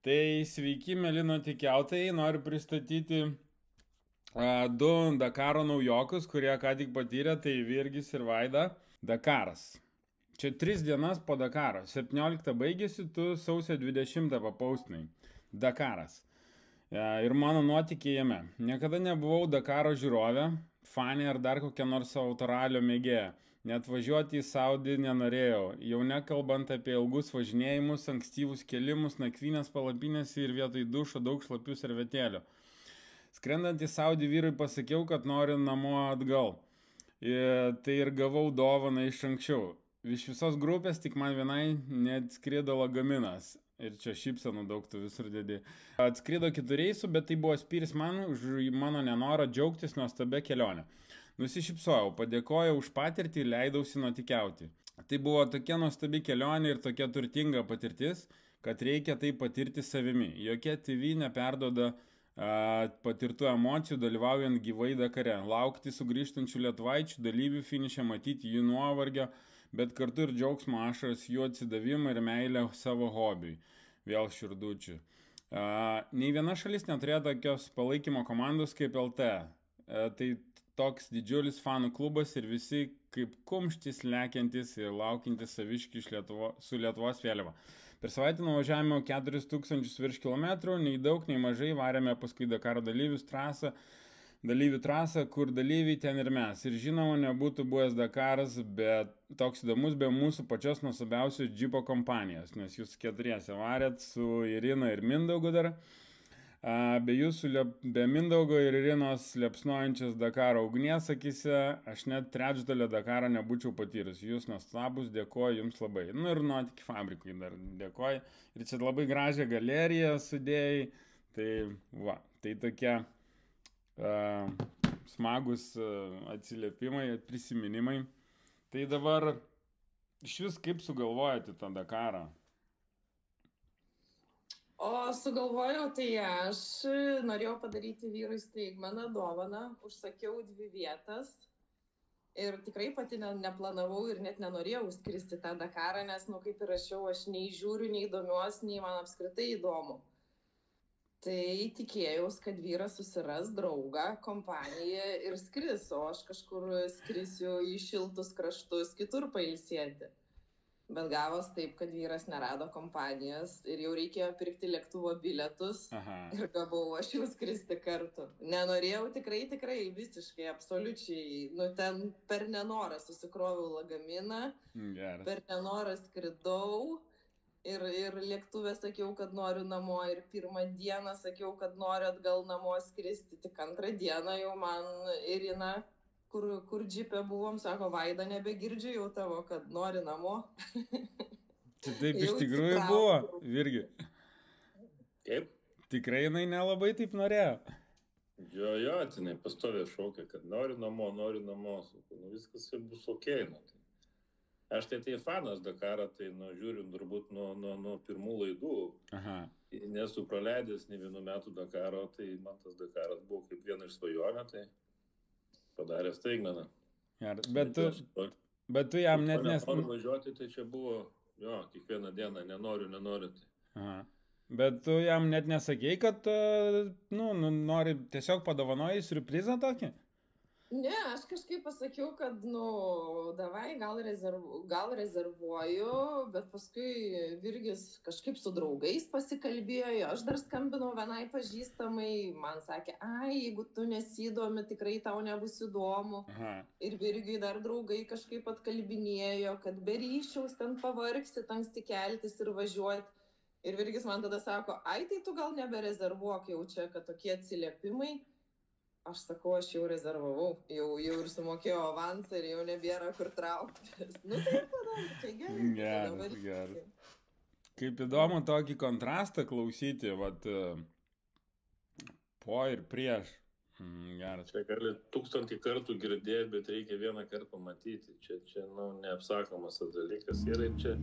Tai sveiki, mėly nuotykiautojai, noriu pristatyti du Dakaro naujokus, kurie ką tik patyrė, tai Virgis ir Vaida. Dakaras. Čia 3 dienas po Dakaro. 17 baigėsi, tu sausio 20 papaustinai. Dakaras. Ir mano nuotykiai jame. Niekada nebuvau Dakaro žiūrovė, fanė ar dar kokia nors autoralio mėgėja. Net važiuoti į Saudį nenorėjau, jau nekalbant apie ilgus važinėjimus, ankstyvus kelimus, nakvynės palapinės ir vietoj dušo daug šlapių servetėlių. Skrendant į Saudį vyrui pasakiau, kad noriu namo atgal. Tai ir gavau dovaną iš anksčiau. Iš visos grupės tik man vienai neatskrido lagaminas. Ir čia šypsenų daug tu visur dedi. Atskrido 4 reisų, bet tai buvo spyris man už mano nenorą džiaugtis nuostabia kelionė. Nusišypsojau, padėkojau už patirtį ir leidausi nuotykiauti. Tai buvo tokia nuostabi kelionė ir tokia turtinga patirtis, kad reikia tai patirti savimi. Jokia TV neperduoda patirtų emocijų dalyvaujant gyvai Dakare. Laukti sugrįžtančių lietuvaičių dalyvių finiše, matyti jų nuovargio, bet kartu ir džiaugsmo ašaras, jų atsidavimą ir meilę savo hobiui. Vėl širdučių. Nei viena šalis neturėjo tokios palaikymo komandos kaip LT. Tai toks didžiulis fanų klubas ir visi kaip kumštis lekiantis ir laukiantis saviškių su Lietuvos vėliava. Per savaitę nuvažiavome 4000 virš kilometrų, nei daug, nei mažai, varėme paskui Dakaro dalyvių trasą, kur dalyviai ten ir mes. Ir žinoma, nebūtų buvęs Dakaras, bet toks įdomus be mūsų pačios nuostabiausios džipo kompanijos, nes jūs 4 varėt su Irina ir Mindaugu dar. Be Mindaugo ir Irinos liepsnojančias Dakaro ugnies akise, aš net trečdalio Dakaro nebūčiau patyrus. Jūs nuostabus, dėkoju jums labai. Nu ir nuotykių fabrikui dar dėkoju. Ir čia labai gražią galeriją sudėjai. Tai va, tai tokie smagus atsiliepimai, prisiminimai. Tai dabar iš vis kaip sugalvojate tą Dakarą? O sugalvojau, tai aš norėjau padaryti vyrui staigmeną, dovaną, užsakiau 2 vietas ir tikrai pati neplanavau ir net nenorėjau skristi tą Dakarą, nes, kaip ir rašiau, aš nei žiūriu, nei domiuosi, nei man apskritai įdomu. Tai tikėjaus, kad vyras susiras draugą, kompaniją ir skris, o aš kažkur skrisiu į šiltus kraštus kitur pailsėti. Bet gavos taip, kad vyras nerado kompanijos ir jau reikėjo pirkti lėktuvo bilietus. Ir gavau aš jau skristi kartu. Nenorėjau tikrai, visiškai, absoliučiai. Ten per nenorą susikroviau lagaminą, per nenorą skridau ir lėktuvė sakiau, kad noriu namo ir 1 dieną sakiau, kad noriu atgal namo skristi. Tik 2 dieną jau man Irina, kur džipė buvom, sako, Vaida, nebegirdžiu jau tavo, kad nori namo. Čia taip iš tikrųjų buvo, Virgi. Kaip? Tikrai jinai nelabai taip norėjo. Jo, jinai pastovė šaukė, kad nori namo. Viskas bus okei. Aš tai fanas Dakarą, tai žiūriu turbūt nuo pirmų laidų. Nesu praleidęs nei 1 metų Dakaro, tai man tas Dakaras buvo kaip viena iš svajonių, tai padarė staigmeną. Bet tu jam net Noriu važiuoti, tai čia buvo, kiekvieną dieną, nenoriu. Bet tu jam net nesakei, kad nori tiesiog padovanojai siurprizą tokį? Ne, aš kažkaip pasakiau, kad, davai, gal rezervuoju, bet paskui Virgis kažkaip su draugais pasikalbėjo, aš dar skambinau vienai pažįstamai, man sakė, jeigu tu nesidomi, tikrai tau nebus įdomu. Ir Virgiui dar draugai kažkaip atkalbinėjo, kad be ryšiaus ten pavargsit, anksti keltis ir važiuoti. Ir Virgis man tada sako, tai tu gal neberezervuok jau čia, kad tokie atsiliepimai. Aš sakau, aš jau rezervavau, jau ir sumokėjau avansą ir jau nebėra kur trauktis. Tai tada, čia gerai. Geras. Kaip įdomu tokį kontrastą klausyti, po ir prieš. Geras. Čia gali 1000 kartų girdėti, bet reikia 1 kartą pamatyti. Čia neapsakomas tas dalykas. Ir čia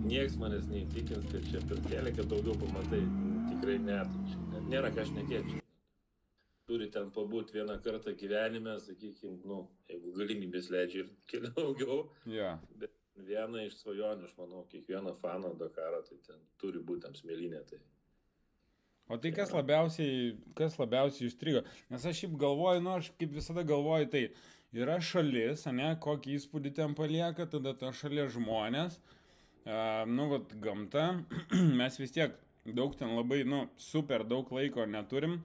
nieks manęs neįtikins, kad čia per teleką daugiau pamatai. Tikrai net. Nėra ką šnekėti. Turi ten pabūti 1 kartą gyvenime, sakykime, jeigu galimybės leidžia ir keli daugiau. Bet viena iš svajonių, aš manau, kiekvieno fano Dakaro, tai ten turi būti tam smėlynė. Tai O tai kas labiausiai įstrigo? Nes aš šiaip galvoju, aš kaip visada galvoju, tai yra šalis, ne, kokį įspūdį ten palieka, tada ta šalia žmonės, gamta, mes vis tiek daug ten labai, super daug laiko neturim,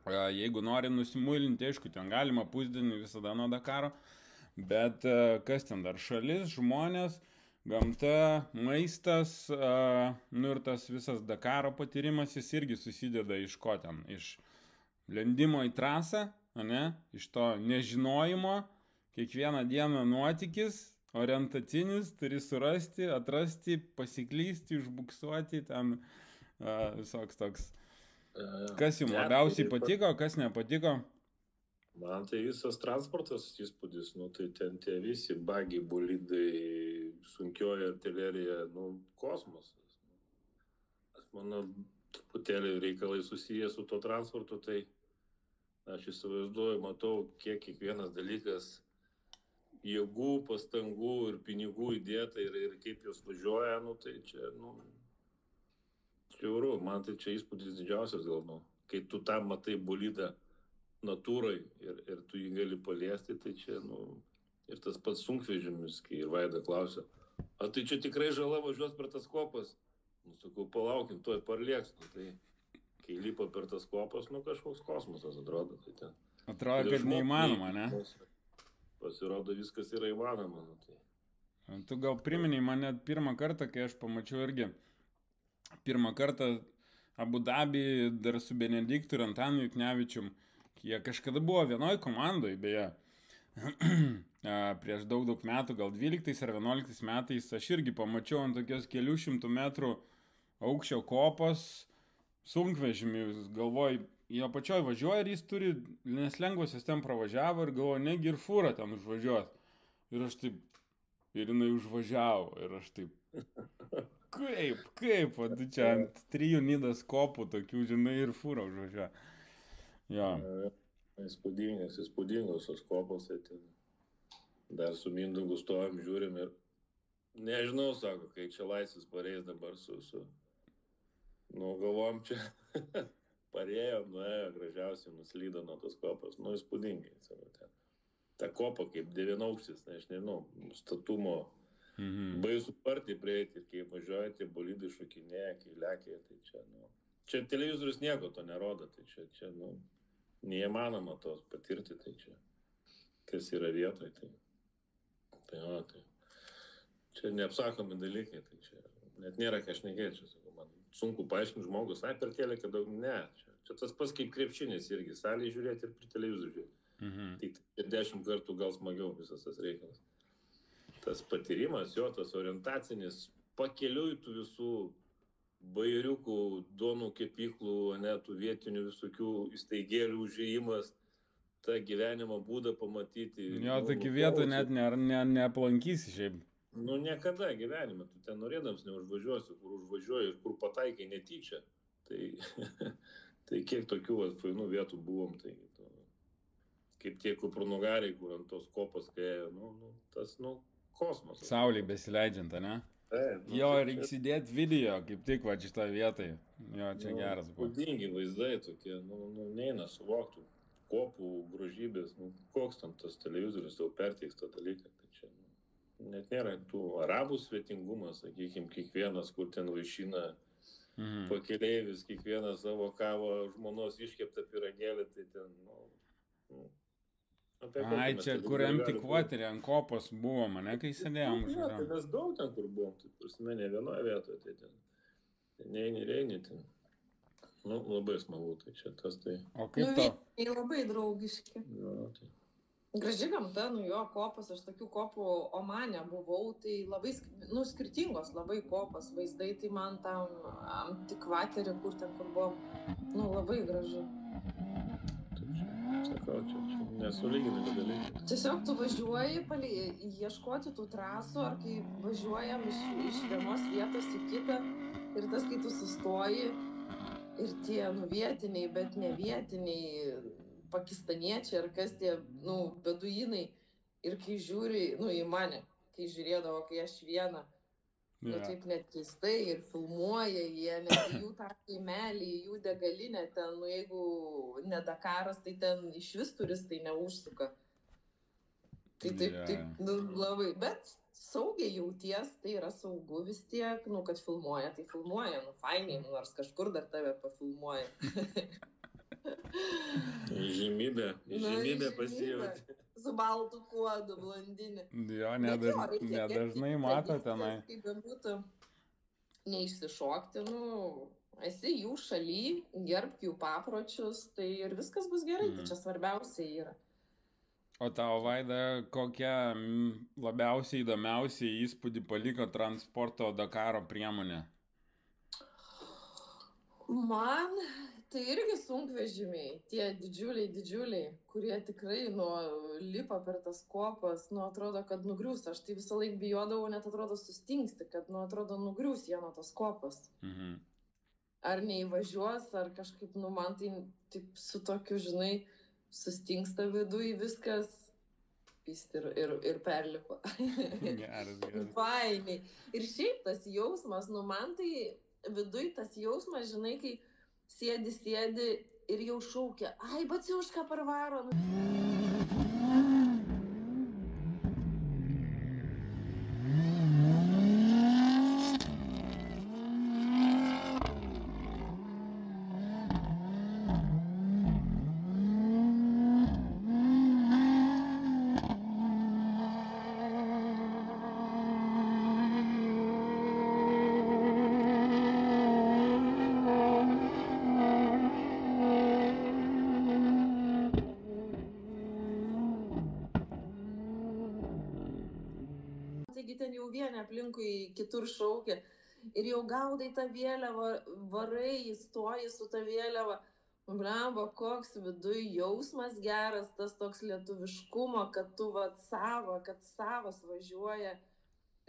jeigu nori nusimuilinti, aišku, ten galima pusdienį visada nuo Dakaro, bet kas ten dar, šalis, žmonės, gamta, maistas, ir tas visas Dakaro patyrimas, jis irgi susideda iš ko ten, iš lendimo į trasą, ne, iš to nežinojimo, kiekvieną dieną nuotykis, orientacinis, turi surasti, atrasti, pasiklysti, išbuksuoti, ten visoks toks. Kas jums labiausiai patiko, kas nepatiko? Man tai visas transportas įspūdis, tai ten tie visi bagiai, bolidai, sunkioji artilerija, kosmosas. Aš manau, truputėlį reikalai susiję su to transportu, tai aš įsivaizduoju, matau, kiek kiekvienas dalykas jėgų, pastangų ir pinigų įdėta ir kaip jos važiuoja, tai čia, žiauru, man tai čia įspūdis didžiausias gal, kai tu tam matai bolidą natūrai ir tu jį gali paliesti, tai čia, ir tas pats sunkvežimis, kai ir Vaida klausia, tai čia tikrai žala važiuos per tas kopas? Sakau, palaukim, tuoj parlieks, tai kai lipa per tas kopas, kažkoks kosmosas atrodo. Tai ten. Atrodo, kad neįmanoma, ne? Pasirodo, viskas yra įmanoma. Tai. Tu gal priminiai man net pirmą kartą, kai aš pamačiau irgi, pirmą kartą Abu Dabį dar su Benediktu ir Antanu Juknevičium, jie kažkada buvo vienoj komandoj, beje, prieš daug metų, gal 12 ar 11 metais, aš irgi pamačiau ant tokios kelių šimtų metrų aukščio kopos sunkvežimį, galvoju, jo pačioj važiuoja ir jis turi, nes lengvosios ten pravažiavo ir galvoju, negi ir fūra ten užvažiuos. Ir aš taip, ir jinai užvažiavo, ir aš taip, kaip, čia ant 3 Nidos kopų tokių, žinai, ir fūra užvažiavo. Jo. Įspūdingos tos kopos, tai ten dar su Mindaugu stovim, žiūrim ir nežinau, sako, kai čia laisvės pareis dabar galvom čia parėjom, nuėjo, gražiausiai nuslydo nuo tos kopos, įspūdingai, sako, ten. Ta kopa kaip 9-aukštis, aš nežinau, statumo, baisų spartiai prieiti ir kai važiuoja, tie bolidai šokinėja, kai lekia, tai čia televizorius nieko to nerodo, tai čia neįmanoma tos patirti, tai čia kas yra vietoj, tai čia neapsakomi dalykai, tai čia net nėra ką šnekėti, čia sakau, man sunku paaiškinti žmogus, per teleką daug, ne, čia tas pats kaip krepšinis irgi, salėje žiūrėti ir prie televizorių žiūrėti. Tik 10 kartų gal smagiau visas tas reikalas. Tas patyrimas, jo, tas orientacinis, pakeliui tų visų bajeriukų, duonų kepyklų, tų vietinių visokių įstaigėlių užėjimas, tą gyvenimo būdą pamatyti. Jo, tokių vietų net neaplankysi šiaip. Niekada gyvenime, tu ten norėdams neužvažiuosi, kur užvažiuoji ir kur pataikai netyčia. Tai kiek tokių fainų vietų buvom, tai kaip tie kupranugariai, kur ant tos kopos kaėjo, tas, kosmosas. Saulė besileidžiant, ne? Jo, reikia įsidėti video, kaip tik va šitą vietą. Jo, čia geras buvo. Spūdingi vaizdai tokie, neina suvoktų kopų, grožybės, koks tam tas televizorius tau perteiks tą dalyką. Tai čia, net nėra tų arabų svetingumas, sakykime, kiekvienas, kur ten vaišina pakeleivis, kiekvienas savo kavo žmonos iškeptą pyragėlį, tai ten, Ai, čia kur Antikvaterė, ant kopos buvo, mane, kai sėdėjom. Tai mes daug ten, kur buvom, tai prasme, ne vienoje vietoje, tai ten neini, ten. Labai smagu, tai čia tas tai. O kaip to? Jie labai draugiški. Tai. Graži gamta, jo kopos, aš tokių kopų Omane buvau, tai labai, skirtingos labai kopos, vaizdai, tai man tam Antikvaterė, kur buvom, labai gražu. Sakau, čia nesulyginami dalykai. Tiesiog tu važiuoji ieškoti tų trasų, ar kai važiuojam iš vienos vietos į kitą, ir tas, kai tu sustoji, ir tie vietiniai, bet ne vietiniai pakistaniečiai, ar kas tie, beduinai, ir kai žiūri, į mane, kai žiūrėdavo, kai aš vieną, Nu, taip net keistai ir filmuoja jie, nes jų tą kaimelį, jų degalinę ten, nu, jeigu ne Dakaras, tai ten iš vis turistai neužsuka. Tai taip, nu, labai, bet saugiai jauties, tai yra saugu vis tiek, nu, kad filmuoja, tai filmuoja, nu, fainiai, nu, nors kažkur dar tave pafilmuoja. Žymybė pasijauti. Su baltu kuodu, blondinė. Jo, nedažnai mato tenai. Kaip bebūtų neišsišokti, nu, esi jų šaly, gerbk jų papročius, tai ir viskas bus gerai, tai čia svarbiausia yra. O tau, Vaida, kokią labiausiai įdomiausiai įspūdį paliko transporto Dakaro priemonė? Man tai irgi sunkvežimiai, tie didžiuliai, kurie tikrai, nu, lipa per tas kopas, nu, atrodo, kad nugrius. Aš tai visą laiką bijodavau, net atrodo sustingsti, kad, nu, atrodo, nugrius jie nuo tas kopas. Ar neįvažiuos, ar kažkaip, nu, man tai taip su tokiu, žinai, sustingsta viduj viskas, pist ir perlipa. Geras. Fainiai. Ir šiaip tas jausmas, nu, man tai viduj tas jausmas, žinai, kai sėdi ir jau šaukia, ai, baciuška parvaro. Taigi ten jau vieni aplinkui kitur šaukia ir jau gaudai tą vėliavą, varai, įstoji su tą vėliavą. Blemba, koks viduj jausmas geras, tas toks lietuviškumo, kad tu kad savas važiuoja.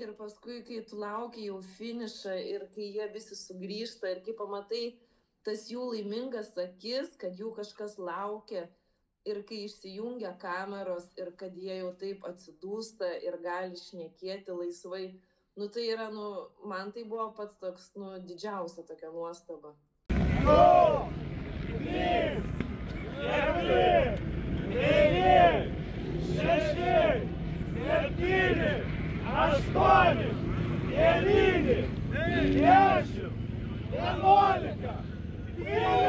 Ir paskui, kai tu lauki jau finišą ir kai jie visi sugrįžta ir kai pamatai tas jų laimingas akis, kad jų kažkas laukia. Ir kai išsijungia kameros ir kad jie jau taip atsidūsta ir gali šnekėti laisvai, nu tai yra, nu, man tai buvo pats toks, nu, didžiausia tokia nuostaba. 2, 3, 4, 5, 6, 7, 8, 9, 10, 11, 12!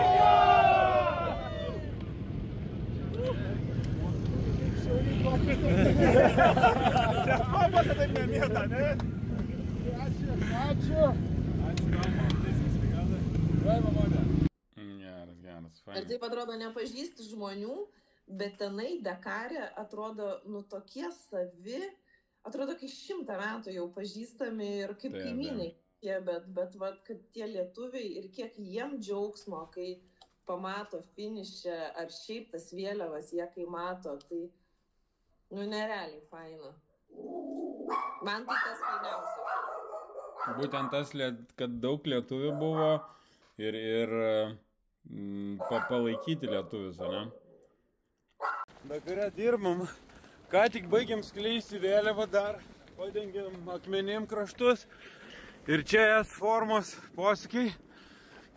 Kalbate taip nemėta, ne? Ačiū. Geras, Ir fain. taip atrodo nepažįsti žmonių, bet tenai Dakare atrodo, nu, tokie savi, atrodo, kai 100 metų jau pažįstami ir kaip kaimynai. Bet kad tie lietuviai ir kiek jiem džiaugsmo, kai pamato finišę ar šiaip tas vėliavas, jie kai mato, tai, nu, nerealiai faina. Man tai tas fainiausia. Būtent tas, kad daug lietuvių buvo ir palaikyti lietuvius, ne? Dakare dirbam, ką tik baigiam skleisti vėliavą dar, padengiam akmenim kraštus ir čia es formos posūkiai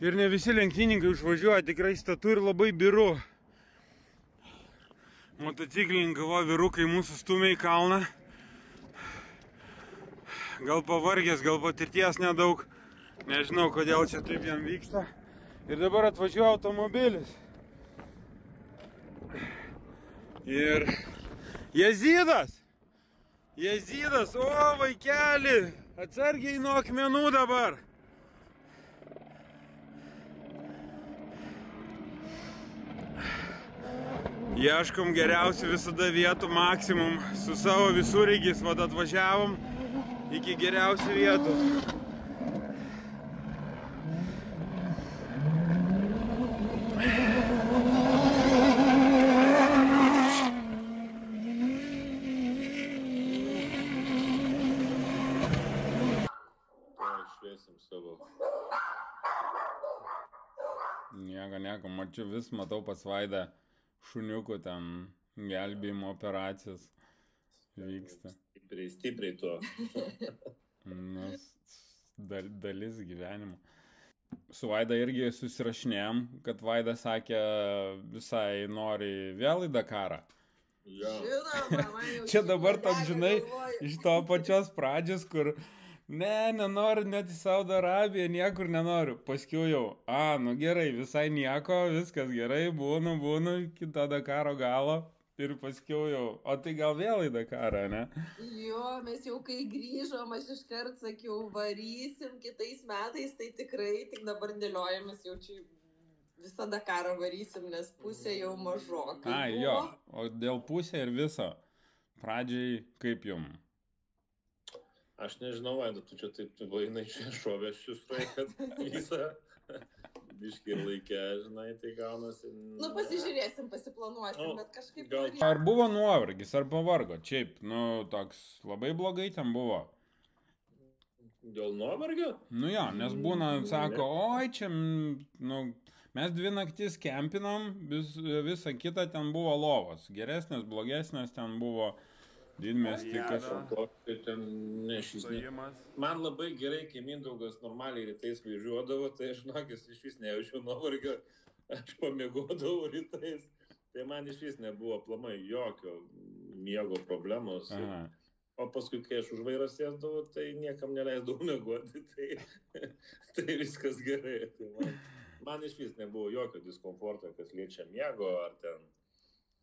ir ne visi lenktyninkai užvažiuoja, tikrai statu ir labai biru. Motociklininkai, va, vyrukai mūsų stumia į kalną. Gal pavargęs, gal patirties nedaug. Nežinau, kodėl čia taip jam vyksta. Ir dabar atvažiuoja automobilis. Ir Jezidas! Jezidas, o vaikeli! Atsargiai nuo akmenų dabar! Ieškom geriausių visada vietų maksimum. Su savo visureigiais atvažiavom iki geriausių vietų. Išvėsim savo. Nieko, mačiu vis, matau pas Vaidą šuniukų ten gelbėjimo operacijos vyksta. Stipriai tuo. Nu, dalis gyvenimo. Su Vaida irgi susirašinėjom, kad Vaida sakė visai nori vėl į Dakarą. Jo. Žinoma, man jau Čia dabar šitą toks, žinai, galvoju. iš to pačios pradžios, kur nenoriu net į Saudo Arabiją, niekur nenoriu. Paskiau jau, nu gerai, visai nieko, viskas gerai, būnu iki to Dakaro galo. Ir paskiau jau, o tai gal vėl į Dakarą, ne? Jo, mes jau kai grįžom, aš iškart sakiau, varysim kitais metais, tai tikrai, tik dabar dėliojamės jau čia visą Dakarą varysim, nes pusė jau mažokai. Jo, o dėl pusė ir viso. Pradžiai kaip jum? Aš nežinau, Vaida, tu čia taip, jinai čia šovė šiušrai, kad visą biškį ir laikė, žinai, tai gaunasi. Nu, pasižiūrėsim, pasiplanuosim, bet kažkaip... gal- norėčiau. Ar buvo nuovargis, ar pavargo? Šiaip, toks labai blogai ten buvo. Dėl nuovargio? Nu jo, nes būna, sako, oi čia, mes 2 naktis kempinom, visa kita ten buvo lovos. Geresnės, blogesnės ten buvo didmiesty kažkas. Tai ten nešys. Man labai gerai, kai Mindaugas normaliai rytais važiuodavo, tai aš žinokis iš vis nejaučiu nuovargio, aš pamiegodavau rytais. Tai man iš vis nebuvo aplamai jokio miego problemos. Aha. O paskui, kai aš už vairą sėsdavau, tai niekam neleisdavau miegoti, tai viskas gerai. Tai man iš vis nebuvo jokio diskomforto, kas liečia miego, ar ten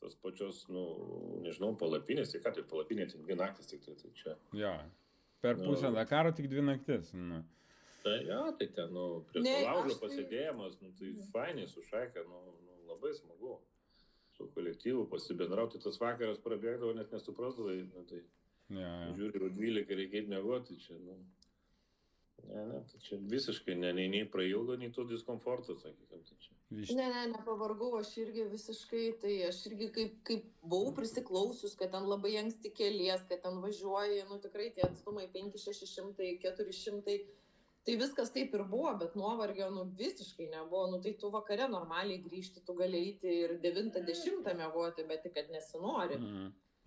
tos pačios, nežinau, palapinės, tai ką tai palapinė, tik 2 naktis, tik tai čia. Jo, per pusę Dakaro tik 2 naktis. Tai jo, tai ten, prie Ne, laužo aš tai- pasėdėjimas, tai fainiai su šaika, labai smagu. Su kolektyvu pasibendrauti, tas vakaras prabėgdavo, net nesuprasdavai, tai žiūri, 12 reikia miegoti, čia, tai čia visiškai nei prailgo, nei to diskomforto, sakykime, tai čia. Ne, nepavargau, aš irgi visiškai, tai aš irgi kaip buvau prisiklausius, kad ten labai anksti kelies, kad ten važiuoji, tikrai tie atstumai 500-600, 400, tai viskas taip ir buvo, bet nuovargio, visiškai nebuvo, tai tu vakare normaliai grįžti, tu gali eiti ir 9-10 miegoti, bet tik kad nesinori.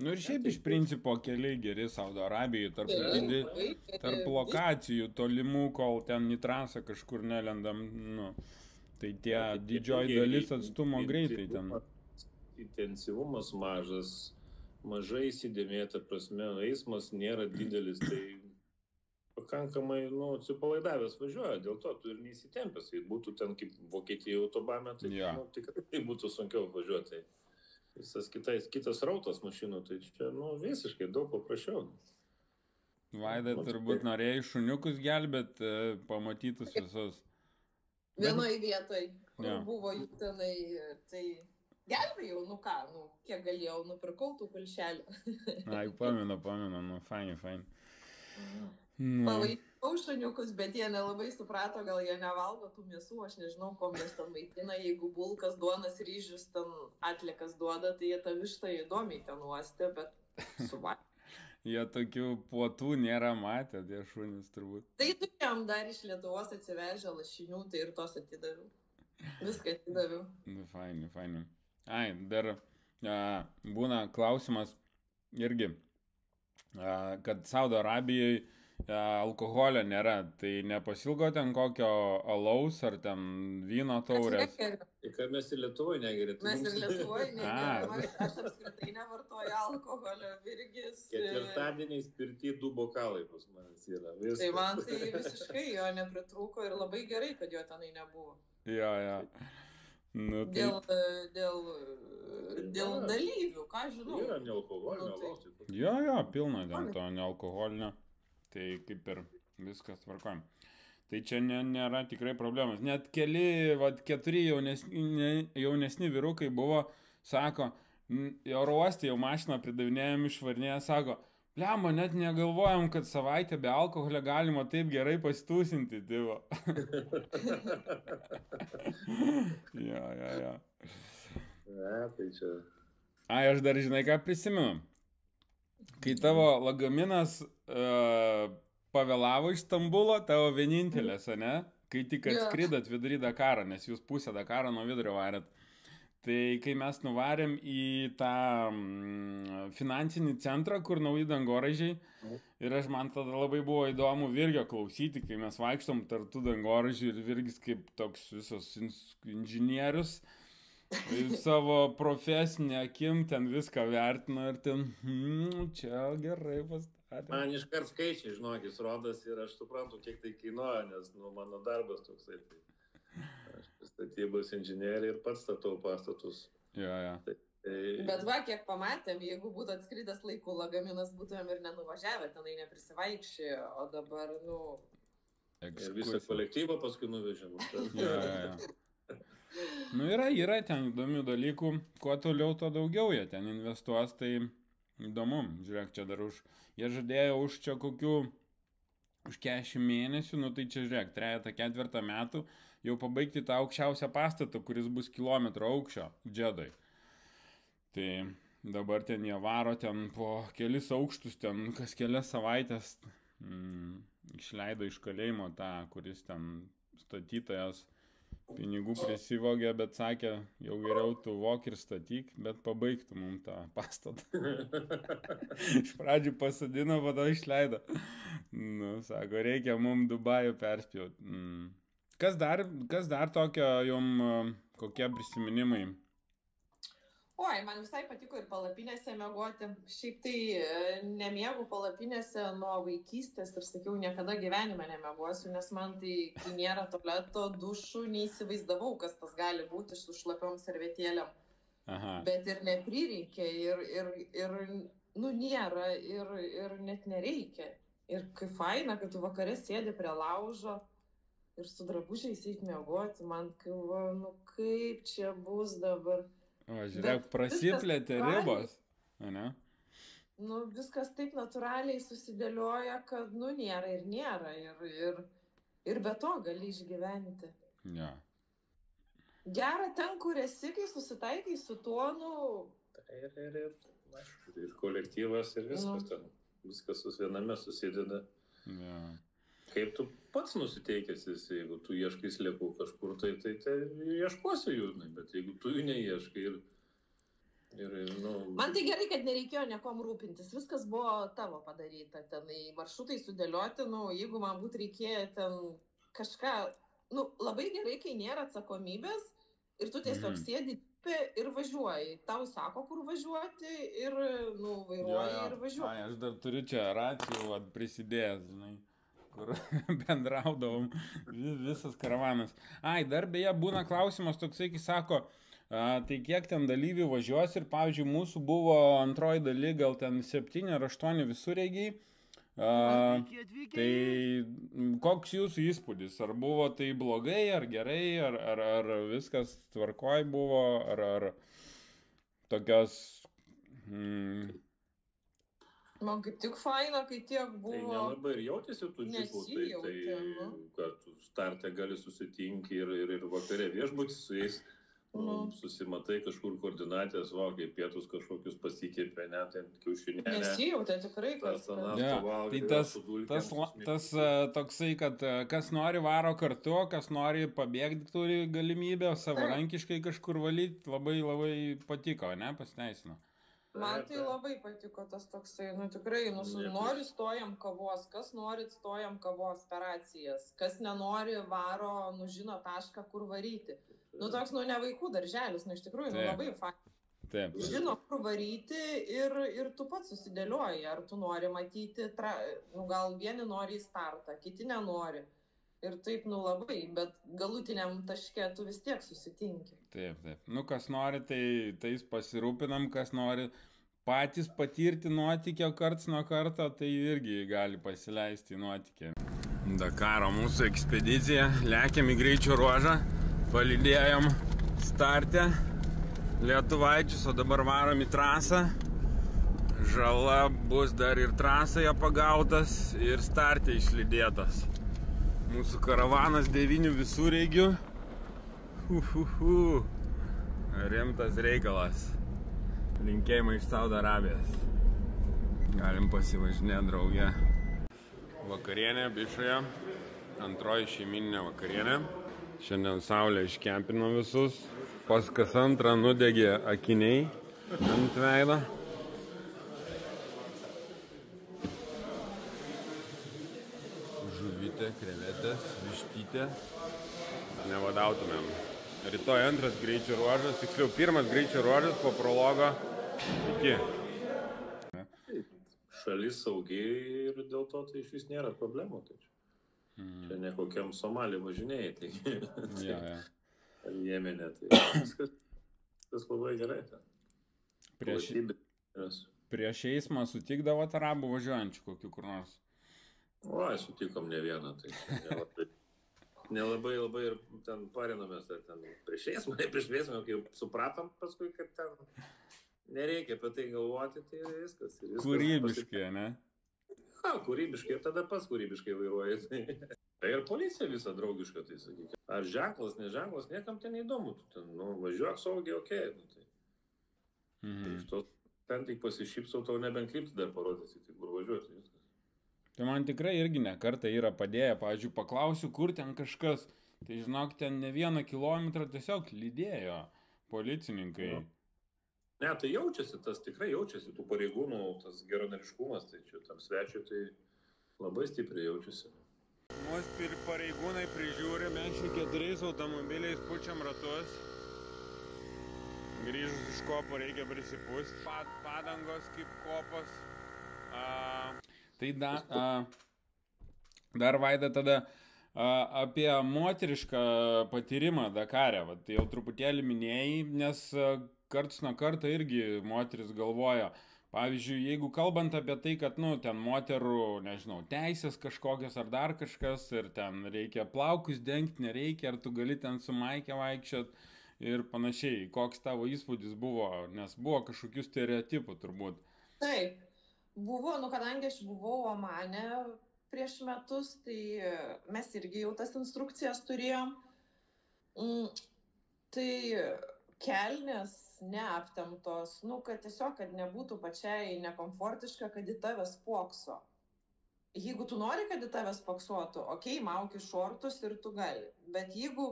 Ir šiaip iš principo keliai geri Saudo Arabijai, tarp lokacijų, tolimų, kol ten į trasą kažkur nelendam, tai tie didžioji dalis atstumo greitai ten. Intensyvumas mažas, mažai įsidėmėta prasme, eismas nėra didelis, tai pakankamai, atsipalaidavęs važiuoja, dėl to tu ir neįsitempęs, kai būtų ten kaip Vokietija autobame, tai tikrai būtų sunkiau važiuoti. Visas kitas rautas mašinų, tai čia, visiškai daug paprasčiau. Vaida, turbūt norėjai šuniukus gelbėt, pamatytus visus. Vienoje vietoje, kur buvo jų tenai, tai gelbėjau, kiek galėjau, nupirkau tų kulšelių. Ai, pamenu, fain. Palaikau šuniukus, bet jie nelabai suprato, gal jie nevalgo tų mėsų, aš nežinau, ko mes ten maitina, jeigu bulkas, duonas, ryžius, ten atliekas duoda, tai jie tą vištą įdomiai ten uostė, bet suvalgė. Jie tokių puotų nėra matę, tie šunys turbūt. Tai turėjom dar iš Lietuvos atsivežę lašinių, tai ir tos atidaviau. Viską atidaviau. Fainai. Ai, dar būna klausimas irgi, kad Saudo Arabijai alkoholio nėra, tai nepasilgo ten kokio alaus ar ten vyno taurės? Kad mes ir Lietuvoje negerim. Mes ir Lietuvoje negerim, aš apskritai nevartoju alkoholio, virgis. Ketvirtadieniais pirti 2 bokalai pas manęs yra. Tai man tai visiškai jo nepritrūko ir labai gerai, kad jo tenai nebuvo. Jo. Dėl dalyvių, ką žinau. Yra nealkoholinio alaus. Jo, pilna ten to nealkoholinio. Tai kaip ir viskas tvarkojam. Tai čia nėra tikrai problemas. Net 4 jaunesni vyrukai buvo, sako, oro uoste jau mašiną pridavinėjom išvarnėję, sako, blemba, net negalvojom, kad savaitę be alkoholio galima taip gerai pasitūsinti, divo. Jo. Tai čia. Ai, aš dar žinai, ką prisimenu. Kai tavo lagaminas pavėlavo iš Stambulo, tavo vienintelės, ne? Kai tik atskridat vidury Dakarą, nes jūs pusę Dakarą nuo vidurio varėt. Tai kai mes nuvarėm į tą finansinį centrą, kur nauji dangoraižiai, ir man tada labai buvo įdomu Virgio klausyti, kai mes vaikštom tarp tų dangoraižių ir Virgis kaip toks visos inžinierius savo profesinę akim ten viską vertino ir ten, čia gerai pastatė. Man iškart skaičiai, žinokis, rodas ir aš suprantu, kiek tai kainuoja, nes mano darbas toksai. Aš statybos inžinierė ir pats statau pastatus. Ja. Bet va, kiek pamatėm, jeigu būtų atskridęs laikų lagaminas, būtumėm ir nenuvažiavę, tenai neprisivaikščiojo, o dabar, Ir visą kolektyvą paskui nuvežėm. Ja. Yra ten įdomių dalykų, kuo toliau, to daugiau jie ten investuos, tai įdomu. Žiūrėk, čia dar jie žadėjo už čia kokių, už 40 mėnesių, tai čia žiūrėk, 3-4 metų jau pabaigti tą aukščiausią pastatą, kuris bus kilometro aukščio, Džedai. Tai dabar ten jie varo ten po kelis aukštus, ten kas kelias savaitės išleido iš kalėjimo tą, kuris ten statytojas pinigų prisivogė, bet sakė, jau geriau tu vok ir statyk, bet pabaigtų mum tą pastatą. Iš pradžių pasadino, tada išleido. Sako, reikia mum Dubajų perspjauti. Kas dar tokio jum, kokie prisiminimai? Oi, man visai patiko ir palapinėse miegoti. Šiaip tai nemiegu palapinėse nuo vaikystės ir sakiau, niekada gyvenime nemiegosiu, nes man tai, kai nėra tualeto, dušų, neįsivaizdavau, kas tas gali būti su šlapiom servetėlėm. Aha. Bet ir neprireikia, ir nėra, ir net nereikia. Ir kaip faina, kad tu vakare sėdi prie laužo ir su drabužiais eiti miegoti, man kaip čia bus dabar. O, žiūrėk, prasiplėtė ribos, ne? Viskas taip natūraliai susidėlioja, kad, nėra ir nėra, ir be to gali išgyventi. Ja. Gera ten, kur esi, kai susitaikai su tuo, Ir kolektyvas, ir viskas ten, viskas viename susideda. Ja. Kaip tu pats nusiteikęs esi, jeigu tu ieškai sliekų kažkur, tai ieškosi jų, bet jeigu tu jų neieškai Man tai gerai, kad nereikėjo niekom rūpintis, viskas buvo tavo padaryta, tenai maršrutai sudėlioti, jeigu man būtų reikėję ten kažką, labai gerai, kai nėra atsakomybės ir tu tiesiog sėdi ir važiuoji, tau sako, kur važiuoti ir, vairuoji ir važiuoji. Aš dar turiu čia racijų prisidėjęs, žinai, kur bendraudavom visas karavanas. Dar beje būna klausimas toksai, kai sako, tai kiek ten dalyvių važiuos ir, pavyzdžiui, mūsų buvo antroji daly, gal ten 7 ar 8 visureigiai. Tai koks jūsų įspūdis? Ar buvo tai blogai, ar gerai, ar viskas tvarkoj buvo, ar tokios... Man kaip tik faina, kai tiek buvo... Tai nelabai ir jautėsi tų džipų, tai kad starte gali susitinki ir vakare viešbutis su jais, susimatai kažkur koordinatės, kai pietus kažkokius pasikėpė, net kiaušinėlę. Nesijautė tikrai, kad... Tai tas toksai, kad kas nori varo kartu, kas nori pabėgti, turi galimybę savarankiškai kažkur valyti, labai labai patiko, ne, pasiteisino. Man tai labai patiko tas toksai, tikrai, nori stojam kavos, kas nori stojam kavos operacijas, kas nenori varo, žino tašką, kur varyti. Toks, ne vaikų darželis, iš tikrųjų, labai faina. Taip. Žino, kur varyti ir tu pats susidėlioji, ar tu nori matyti, gal vieni nori į startą, kiti nenori. Ir taip, labai, bet galutiniam taške tu vis tiek susitinki. Taip. Kas nori, tai pasirūpinam, kas nori patys patirti nuotykio karts nuo karto, tai irgi gali pasileisti nuotykį. Dakaro mūsų ekspedicija, lekiam į greičio ruožą, palydėjom starte lietuvaičius, o dabar varom į trasą. Žala bus dar ir trasoje pagautas ir starte išlydėtas. Mūsų karavanas 9 visureigių. Rimtas reikalas. Linkėjimai iš Saudo Arabijos. Galim pasivažinėti drauge. Vakarienė Bišoje. Antroji šeimyninė vakarienė. Šiandien saulė iškempino visus. Pas kas antrą nudegė akiniai ant veido. Žuvytė, krevetės, vištytė. Nevadautumėm. Rytoj antras greičio ruožas, tiksliau pirmas greičio ruožas po prologo iki. Šalis saugiai ir dėl to tai iš vis nėra problemų. Tai čia ne kokiam Somalį važinėjai, tai Jemenė, tai viskas labai gerai. Prieš eismą sutikdavo arabų važiuojančių kokių kur nors? Sutikom ne vieną, tai nelabai ir ten parinomės, ar ten prieš eismą, kai supratom paskui, kad ten nereikia apie tai galvoti, tai viskas. Kūrybiškai, ne? Kūrybiškai, ir tada pats kūrybiškai vairuoja. Tai ir policija visa draugiška, tai sakykime. Ar ženklas, neženklas, niekam ten neįdomu. Ten, važiuok saugiai, okei. Tai iš to ten tik pasišypsau, tau nebent kryptį dar parodyti, tai kur važiuoti. Tai man tikrai irgi ne kartą yra padėję, pavyzdžiui, paklausiu, kur ten kažkas. Tai žinok, ten ne 1 kilometrą tiesiog lydėjo policininkai. Ne, tai jaučiasi, tas tikrai jaučiasi, tų pareigūnų, tas geranoriškumas, tai čia tam svečiui tai labai stipriai jaučiasi. Mūsų pareigūnai prižiūri, mes čia 4 automobiliais pučiam ratus. Grįžus iš kopo reikia prisipūsti. Padangos kaip kopos. Tai dar Vaida tada apie moterišką patyrimą Dakare. Tai jau truputėlį minėjai, nes karts nuo karto irgi moteris galvoja. Pavyzdžiui, jeigu kalbant apie tai, kad, ten moterų, nežinau, teisės kažkokios ar dar kažkas, ir ten reikia plaukus dengti, nereikia, ar tu gali ten su maike vaikščiot ir panašiai. Koks tavo įspūdis buvo, nes buvo kažkokių stereotipų turbūt. Taip, buvo, kadangi aš buvau Omane prieš metus, tai mes irgi jau tas instrukcijas turėjom. Tai kelnės neaptemptos, kad tiesiog, kad nebūtų pačiai nekomfortiška, kad į tave spokso. Jeigu tu nori, kad į tave spoksuotų, okei, mauki šortus ir tu gali. Bet jeigu,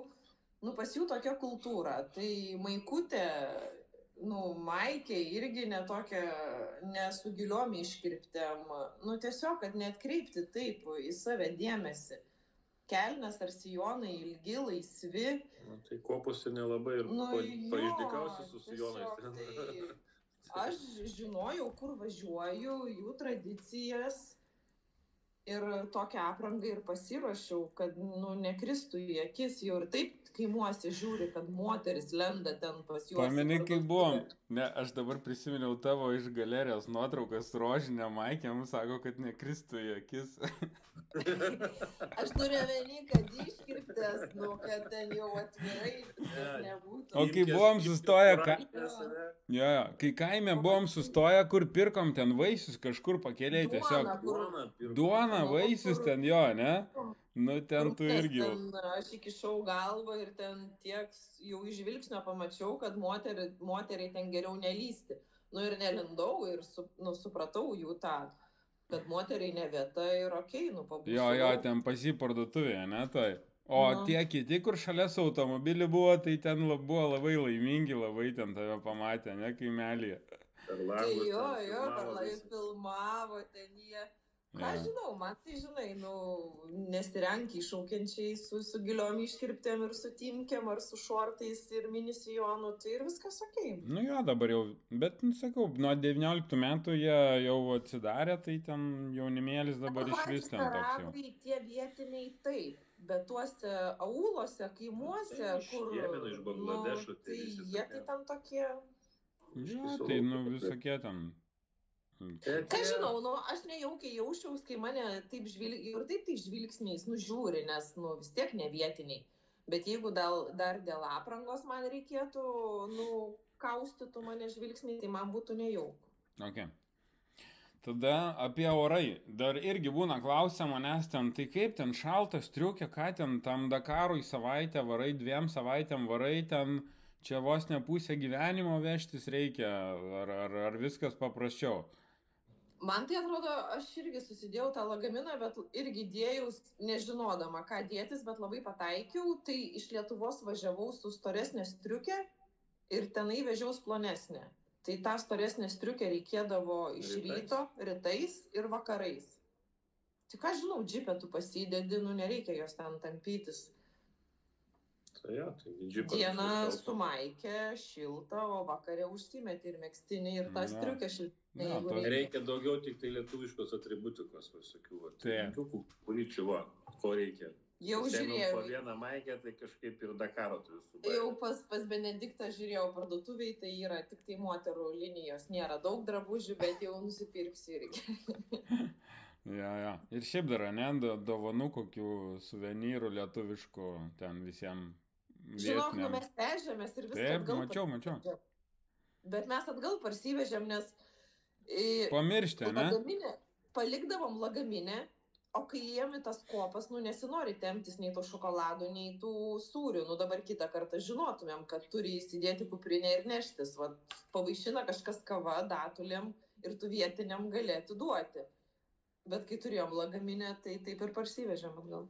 pas jų tokia kultūra, tai maikutė, maikė irgi ne su giliom iškirptėm, tiesiog, kad neatkreipti taip į save dėmesį. Kelnes ar sijonai ilgi, laisvi. Tai kopose nelabai ir paaišdikausi su sijonais. Tai aš žinojau, kur važiuoju, jų tradicijas ir tokią aprangą ir pasiruošiau, kad nekristų į akis. Jau ir taip kaimuose žiūri, kad moteris lenda ten pas juos. Pameni, kai buvom. Ne, aš dabar prisiminiau tavo iš galerijos nuotraukas su rožinė maikėm, sako, kad nekristų į akis. Aš turiu omeny, kad iškirptės, kad ten jau atvirai nebūtų. O kai buvom sustoję, kai kaime buvom sustoję, kur pirkom ten vaisius, kažkur pakeliai tiesiog. Duona, vaisius ten jo, ne? Ten tu irgi jau. Aš įkišau galvą ir ten tiek jau iš žvilgsnio pamačiau, kad moteriai ten geriau nelysti. Ir nelindau ir supratau jų tą, kad moteriai ne vieta ir okei, pabūsiu. Jo, ten pasi parduotuvėje, ne tai. O tie kiti, kur šalia su automobiliu buvo, tai ten buvo labai laimingi, labai ten tave pamatė, ne, kaimelėje. Tai jo, per lai filmavo ten jie. Ką žinau, man tai žinai, nesirenki šaukiančiai su giliom iškirptėm ir su timkėm ar su šortais ir minisijonu, tai ir viskas okei. Jo, dabar jau, bet, sakau, nuo 19 metų jie jau atsidarė, tai ten jaunimėlis dabar išvis ten toks jau. Tie vietiniai taip, bet tuose aūlose, kaimuose, kur... Jemeno iš Bangladešo, tai jie tai ten tokie... Jo, tai visokie ten... Ką žinau, aš nejaukiai jaučiaus, kai mane taip žvilgsniais žiūri, nes vis tiek ne vietiniai. Bet jeigu dar dėl aprangos man reikėtų, kaustytų mane žvilgsniai, tai man būtų nejauku. Ok. Tada apie orai. Dar irgi būna klausia manęs ten, tai kaip ten šaltas triukė, ką ten tam Dakarui savaitę varai, 2 savaitėm varai, ten čia vos ne pusę gyvenimo vežtis reikia, ar viskas paprasčiau? Man tai atrodo, aš irgi susidėjau tą lagaminą, bet irgi dėjau, nežinodama, ką dėtis, bet labai pataikiau. Tai iš Lietuvos važiavau su storesnė striukė ir tenai vežiaus plonesnė. Tai tą storesnę striukę reikėdavo iš ryto, rytais ir vakarais. Tik aš žinau, džipę tu pasidedi, nereikia jos ten tampytis. Tai jo, tai džipą. Diena su maikė, šilta, o vakarė užsimeti ir megztinį ir tą striukę šiltą. Reikia daugiau tik tai lietuviškos atributikos, visokių, kuričių, ko reikia. Jau žiūrėjau. Po vieną maikę, tai kažkaip ir Dakaro turiu subaigti. Jau pas Benediktą žiūrėjau parduotuviai, tai yra tik tai moterų linijos. Nėra daug drabužių, bet jau nusipirksiu irgi. Ja. Ir šiaip dar, ne, dovanų kokių suvenyrų lietuviškų ten visiems vietiniam. Žinok, mes vežėmės ir viską atgal. Taip, mačiau. Bet mes atgal parsivežėm, nes... Pamirštė, ne? Palikdavom lagaminę, o kai įėjom į tas kopas, nesinori temptis nei tų šokoladų, nei tų sūrių. Dabar kitą kartą žinotumėm, kad turi įsidėti kuprinę ir neštis. Pavaišina kažkas kava, datulėm ir tu vietiniam gali atiduoti. Bet kai turėjom lagaminę, tai taip ir parsivežėm atgal.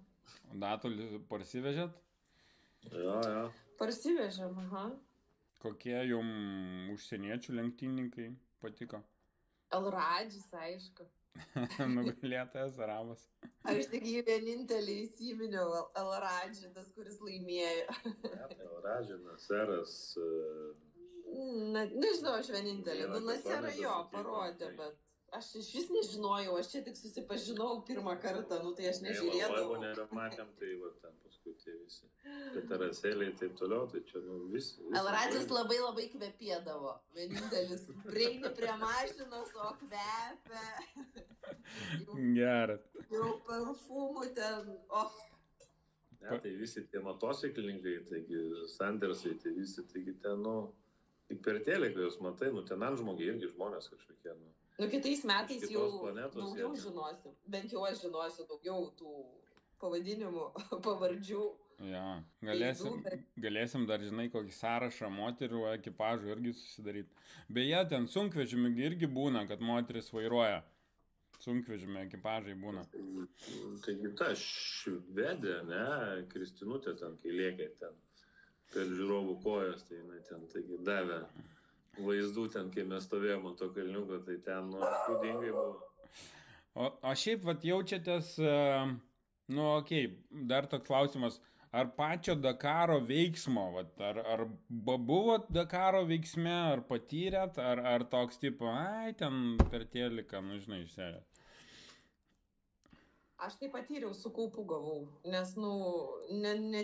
Datulį parsivežėt? Ja. Parsivežėm, aha. Kokie jums užsieniečių lenktynininkai patiko? Elradžis, aišku. Nugalėtojas arabas. Aš tik jį vienintelį įsiminiau, Elradžį, tas, kuris laimėjo. Elradžį, Naseras. Nežinau, aš vienintelį. Naserą jo parodė, bet aš iš vis nežinojau, aš čia tik susipažinau pirmą kartą, tai aš nežiūrėdavau. Jeigu nematėm, tai ten paskui tie visi petarasėliai ir taip toliau, tai čia visi. Elradžis labai labai kvepėdavo. Vienintelis prieini prie mašinos, o kvepia. Geras. Jau parfumų ten, Ne, tai visi tie motociklininkai, taigi Sandersai, tai visi, taigi ten, per teleką jūs matai, ten antžmogiai irgi žmonės kažkokie, kitais metais jau daugiau žinosim. Bent jau aš žinosiu daugiau tų pavadinimų, pavardžių. Ja, galėsim dar, žinai, kokį sąrašą moterių ekipažų irgi susidaryti. Beje, ten sunkvežimių irgi būna, kad moteris vairuoja. Sunkvežimių ekipažai būna. Taigi ta švedė, ne, Kristinutė ten, kai lėkė ten per žiūrovų kojas, tai jinai ten, taigi davė vaizdų ten, kai mes stovėjom ant to kalniuko, tai ten, spūdingai buvo. O šiaip, jaučiatės, dar toks klausimas, ar pačio Dakaro veiksmo, ar buvot Dakaro veiksme, ar patyrėt, ar toks tipo, ten per teliką, žinai, išserėt? Aš tai patyriau, su kaupu gavau, nes,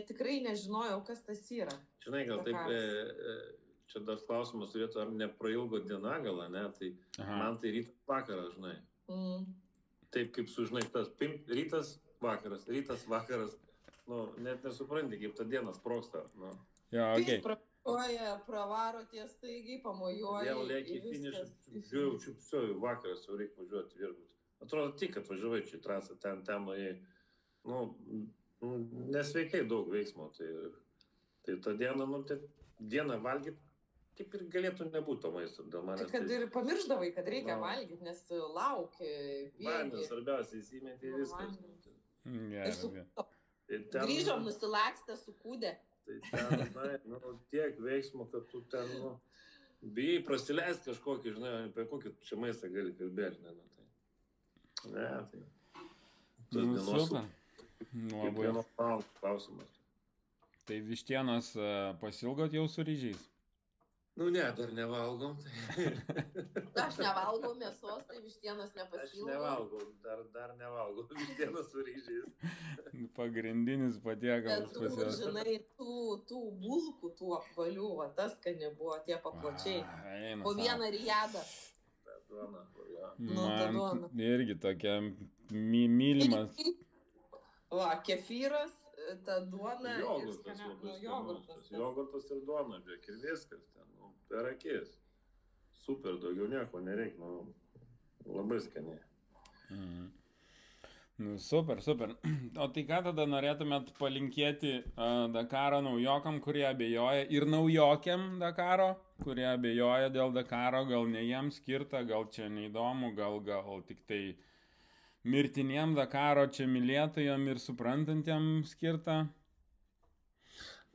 tikrai nežinojau, kas tas yra. Žinai, gal taip... Čia dar klausimas turėtų, ar neprailgo diena galą, ne? Tai man tai rytas vakaras, žinai. Taip kaip sužinai, tas rytas vakaras, net nesupranti, kaip ta diena sprogsta. Ja, okei. Pravaro tie staigiai, pamojuoja. Vėl lėki finišą, žiūrėjau, čiupsiu, vakaras jau reikia važiuoti viešbutį. Atrodo tik, kad važiavai čia į trasą, ten nuėjai. Nesveikai daug veiksmo. Tai ta diena, dieną valgyti, kaip ir galėtų nebūti to maisto. Tai kad ir pamiršdavai, kad reikia valgyti, nes lauki. Vandens svarbiausia, įsimeti viskas. Grįžom nusilakstę su kūdė. Tai ten, tiek veiksmo, kad tu ten, bijai prasileisti kažkokį, žinai, apie kokį čia maistą gali kalbėti, tai. Super. Kiekvieno klausimas. Tai vištienos pasilgot jau su ryžiais? Ne, dar nevalgom. Aš nevalgau mėsos, tai vištienos nepasilgo. Aš nevalgau, dar nevalgau vištienos su ryžiais. Pagrindinis patiekalas pas juos. Žinai, tų bulkų, tų apvalių, tas, kad nebuvo tie papročiai. Po vieną rijadą. Duona. Man irgi tokia mylimas. Kefyras, ta duona. Jogurtas ir duona, žiūrėk, ir viskas ten, per akis. Super, daugiau nieko nereikia, labai skaniai. Super. O tai ką tada norėtumėt palinkėti Dakaro naujokam, kurie abejoja, ir naujokiam Dakaro, kurie abejoja dėl Dakaro, gal ne jiems skirta, gal čia neįdomu, gal tik tai mirtiniem Dakaro čia mylėtojam ir suprantantiem skirta?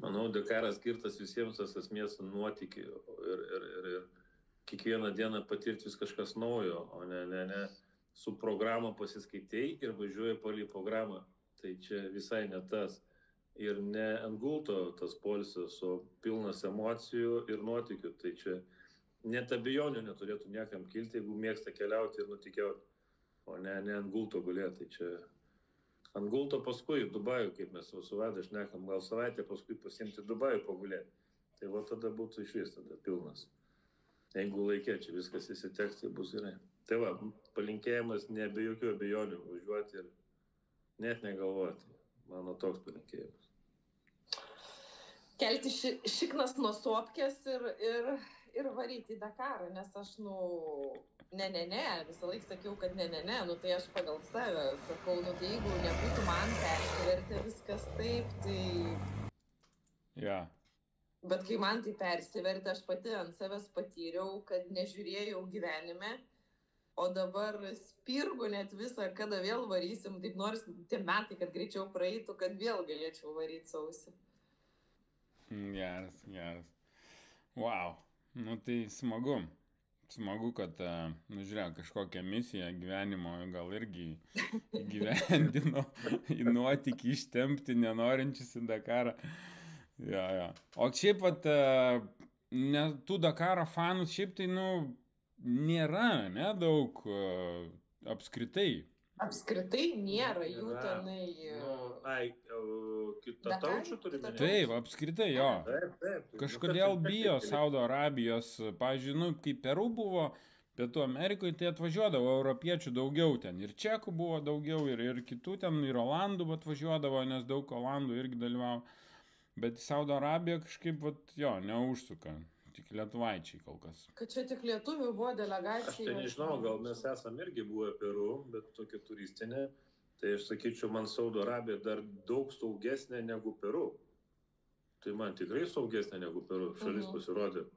Manau, Dakaras skirtas visiems tas esmės nuotykių ir kiekvieną dieną patirti vis kažkas naujo, o ne su programą pasiskaitei ir važiuoji palei programą. Tai čia visai ne tas. Ir ne ant gulto tas poilsis, o pilnas emocijų ir nuotykių. Tai čia net abejonių neturėtų niekam kilti, jeigu mėgsta keliauti ir nutikiauti, o ne ant gulto gulėti. Tai čia ant gulto paskui Dubajų, kaip mes su Vaida šnekam, gal savaitę paskui pasiimti Dubajų pagulėti. Tai va tada būtų išvis tada pilnas. Jeigu laikė čia viskas įsiteks, tai bus gerai. Tai va, palinkėjimas ne be jokių abejonių važiuoti ir net negalvoti. Mano toks palinkėjimas. Kelti šiknas nuo sopkės ir varyti į Dakarą, nes aš, visą laiką sakiau, kad ne, tai aš pagal save sakau, tai jeigu nebūtų man persivertę viskas taip, tai... Ja. Bet kai man tai persivertė, aš pati ant savęs patyriau, kad nežiūrėjau gyvenime, o dabar spirgu net visą, kada vėl varysim, taip nors tie metai, kad greičiau praeitų, kad vėl galėčiau varyti sausį. Geras. Wow. Nu tai smagu. Smagu, kad, žiūrėk, kažkokią misiją gyvenimo gal irgi gyvendino į nuotykį ištempti nenorinčius į Dakarą. Ja. O šiaip, tų Dakaro fanų šiaip tai, nėra, daug apskritai. Apskritai nėra jų tenai. Kita taučių turime. Taip, apskritai, jo. Taip. Kažkodėl bijo Saudo Arabijos, pavyzdžiui, kai Peru buvo, Pietų Amerikoje, tai atvažiuodavo europiečių daugiau ten. Ir čekų buvo daugiau, ir kitų ten, ir olandų atvažiuodavo, nes daug olandų irgi dalyvavo. Bet Saudo Arabija kažkaip, neužsuka. Tik lietuvaičiai kol kas. Kad čia tik lietuvių buvo delegacija. Aš tai nežinau, gal mes esam irgi buvę Peru, bet tokia turistinė. Tai aš sakyčiau, man Saudo Arabija dar daug saugesnė negu Peru. Tai man tikrai saugesnė negu Peru. Šalis pasirodė.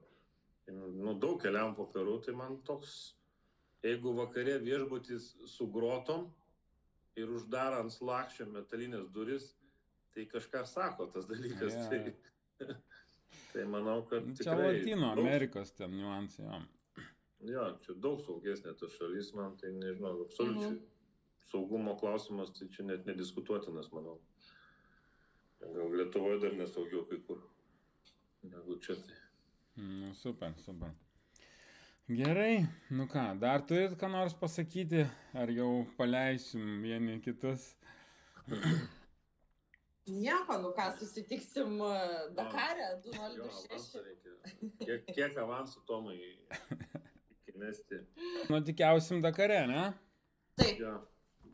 Daug keliam po Peru, tai man toks, jeigu vakare viešbutis su grotom ir uždarant slakščią metalinės duris, tai kažką sako tas dalykas. Ja. Tai manau, kad čia Latino Amerikos ten niuansai. Jo, čia daug saugesnė ta šalis, man tai nežinau, absoliučiai. Saugumo klausimas, tai čia net nediskutuotinas, manau. Gal Lietuvoje dar nesaugiau kai kur, negu čia tai. Super. Gerai, ką, dar turit ką nors pasakyti, ar jau paleisim vieni kitus? Nieko, susitiksim Dakare, 2026. Kiek avansų Tomai įmesti? Tikiausim Dakare, ne? Taip. Jo,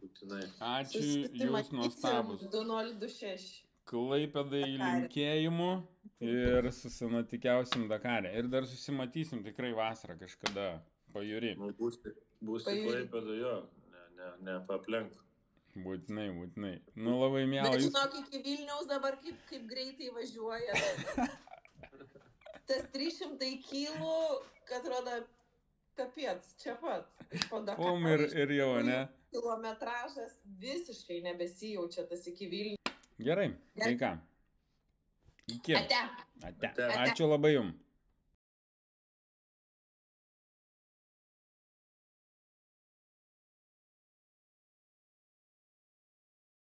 būtinai. Ačiū, jūs nuostabus. 2026. Klaipėdai linkėjimų ir susitikiausim Dakare. Ir dar susimatysim tikrai vasarą kažkada pajūry. Būsi Klaipėdai, jo, ne paplenk. Būtinai. Labai mielai. Bet žinok, iki Vilniaus dabar kaip greitai važiuoja. Tas 300 kilų, kad rodo kapiec, čia pat. Ir jau, ne? Kilometražas visiškai nebesijaučia tas iki Vilniaus. Gerai, tai ką? Iki. Ate. Ačiū labai jums.